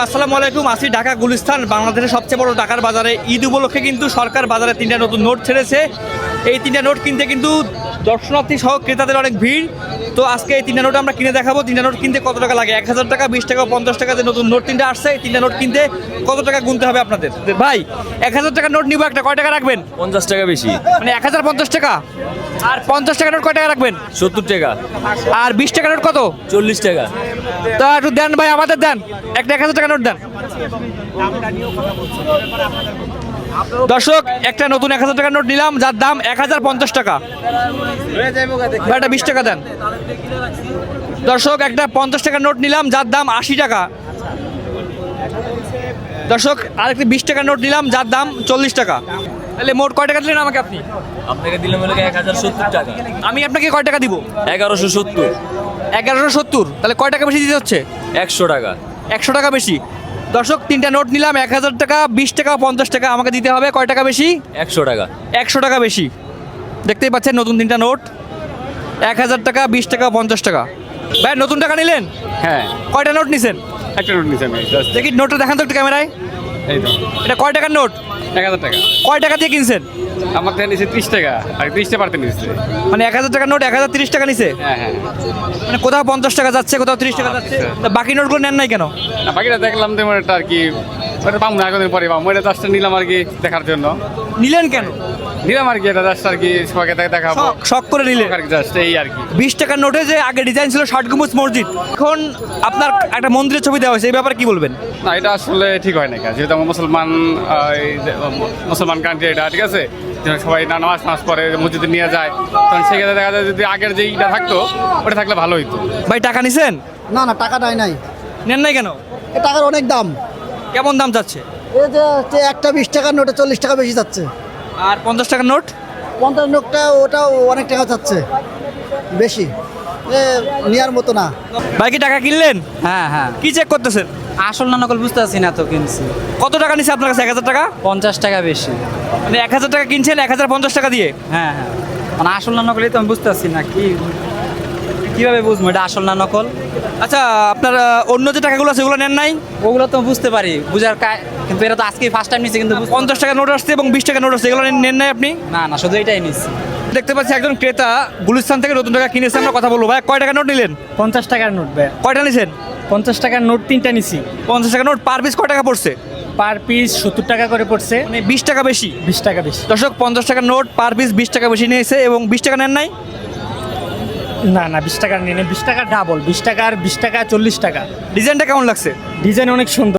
আসসালামু আলাইকুম। আসি ঢাকা গুলিস্তান, বাংলাদেশের সবচেয়ে বড় টাকার বাজারে। ঈদ উপলক্ষে কিন্তু সরকার বাজারে 3টা নতুন নোট ছেড়েছে। এই 3টা নোট কিনতে কিন্তু দর্শনার্থী সহ ক্রেতাদের অনেক ভিড়। তো আজকে এই 3টা নোট আমরা কিনে দেখাবো। 3টা নোট কিনতে কত টাকা লাগে, 1000 টাকা, 20 টাকা, 50 টাকা। যে নতুন নোট 3টা আসছে, এই 3টা নোট কিনতে কত টাকা গুনতে হবে আপনাদের? ভাই 1000 টাকার নোট নিবো একটা, কয় টাকা রাখবেন? 50 টাকা বেশি। মানে 1050 টাকা। আর 50 টাকার নোট কয় টাকা রাখবেন? 70 টাকা। আর 20 টাকার নোট কত? 40 টাকা। তা একটু দেন ভাই, আমাদের দেন একটা 1000 টাকা নোট দেন। দর্শক, একটা নতুন 1000 টাকার নোট নিলাম, যার দাম 1050 টাকা। ভাই একটা 20 টাকা দেন। দর্শক, একটা 50 টাকার নোট নিলাম, যার দাম 80 টাকা। দর্শক, আরেকটি 20 টাকার নোট নিলাম, যার দাম 40 টাকা। তাহলে মোট কয় টাকা দিলেন আমাকে আপনি? আপনাকে দিলাম হলো 1070 টাকা। আমি আপনাকে কয় টাকা দিব? 1170। 1170। তাহলে কয় টাকা বেশি দিতে হচ্ছে? 100 টাকা। 100 টাকা বেশি। দর্শক, 3টা নোট নিলাম, 1000 টাকা, 20 টাকা, 50 টাকা। আমাকে দিতে হবে কয় টাকা বেশি? 100 টাকা। 100 টাকা বেশি। দেখতেই পাচ্ছেন নতুন 3টা নোট, 1000 টাকা, 20 টাকা, 50 টাকা। ভাই নতুন টাকা নিলেন? হ্যাঁ, কয়টা নোট নিছেন? একটা নোট নিচ্ছি আমি জাস্ট। দেখি নোটটা দেখান তো একটু ক্যামেরায়। এই তো এটা কয় টাকার নোট? 1000 টাকা। কয় টাকা দিয়ে কিনছেন? আমার থেকে নিচ্ছে 30 টাকা, আর 30টা পারতে নিচ্ছে। মানে 1000 টাকার নোট 1030 টাকা নিছে। হ্যাঁ হ্যাঁ। মানে কোথাও 50 টাকা যাচ্ছে, কোথাও 30 টাকা যাচ্ছে। তা বাকি নোটগুলো নেন নাই কেন? না, বাকিটা দেখলাম তো এটা আর কি, ওটা পাবো না, একদিন পরে পাবো। এটা জাস্ট নিলাম আর কি দেখার জন্য। নিলেন কেন? নিলাম আর কি, এটা জাস্ট আর কি সবাইকে দেখাবো শখ করে নিলেন আর কি, জাস্ট এই আর কি। 20 টাকার নোটে যে আগে ডিজাইন ছিল ষাট গম্বুজ মসজিদ, এখন আপনার একটা মন্দিরের ছবি দেওয়া হয়েছে, এই ব্যাপারে কি বলবেন? না, এটা আসলে ঠিক হয় না, যেহেতু আমরা মুসলমান, মুসলমান কান্ট্রি এটা, ঠিক আছে। যেন সবাই নামাজ পড়ে মসজিদে নিয়ে যায়, তখন সেক্ষেত্রে দেখা যায় যদি আগের যে ইটা থাকতো ওটা থাকলে ভালো হইতো। ভাই টাকা নিছেন? না না, টাকা দেয় নাই। নেন নাই কেন? এ টাকার অনেক দাম। কেমন দাম যাচ্ছে? এই যে একটা 20 টাকার নোটে 40 টাকা বেশি যাচ্ছে। আর 50 টাকার নোট? 50 নোটটা ওটাও অনেক টাকা যাচ্ছে বেশি, এ নেওয়ার মতো না। ভাই কি টাকা কিনলেন? হ্যাঁ হ্যাঁ, কি চেক করতেছেন? আসল না নকল বুঝতে পারছি না তো, কিনছি কত টাকা নিছে আপনার কাছে? 1000 টাকা। 50 টাকা বেশি। মানে 1000 টাকা কিনছেন 1050 টাকা দিয়ে। হ্যাঁ হ্যাঁ, মানে আসল না নকলই তো আমি বুঝতে পারছি না, কিভাবে বুঝবো এটা আসল না নকল? আচ্ছা, আপনার অন্য যে টাকাগুলো আছে ওগুলো নেন নাই? ওগুলো তো বুঝতে পারি, কিন্তু এটা তো আজকে ফার্স্ট টাইম নিচ্ছি, কিন্তু 50 টাকা নোট আসছে এবং 20 টাকা নোট আসছে, এগুলো নেন নাই আপনি? না না, শুধু এটাই নিচ্ছি। দেখতে পাচ্ছি একজন ক্রেতা গুলিস্তান থেকে নতুন টাকা কিনেছে, আমরা কথা বলবো। ভাই কয় টাকা নোট নিলেন? 50 টাকার নোট ভাই। কয়টা নিছেন? 50 টাকার নোট 3টা নিছি। 50 টাকা নোট পার পিস কয় টাকা পড়ছে? পার পিস 70 টাকা করে পড়ছে, মানে 20 টাকা বেশি। 20 টাকা বেশি। দর্শক, 50 টাকার নোট পার পিস 20 টাকা বেশি নিয়েছে এবং 20 টাকা নেন নাই? না না, 20 টাকার নিয়ে 20 টাকা ডাবল, 20 টাকার 20 টাকা 40 টাকা। ডিজাইনটা কেমন লাগছে? ডিজাইন অনেক সুন্দর।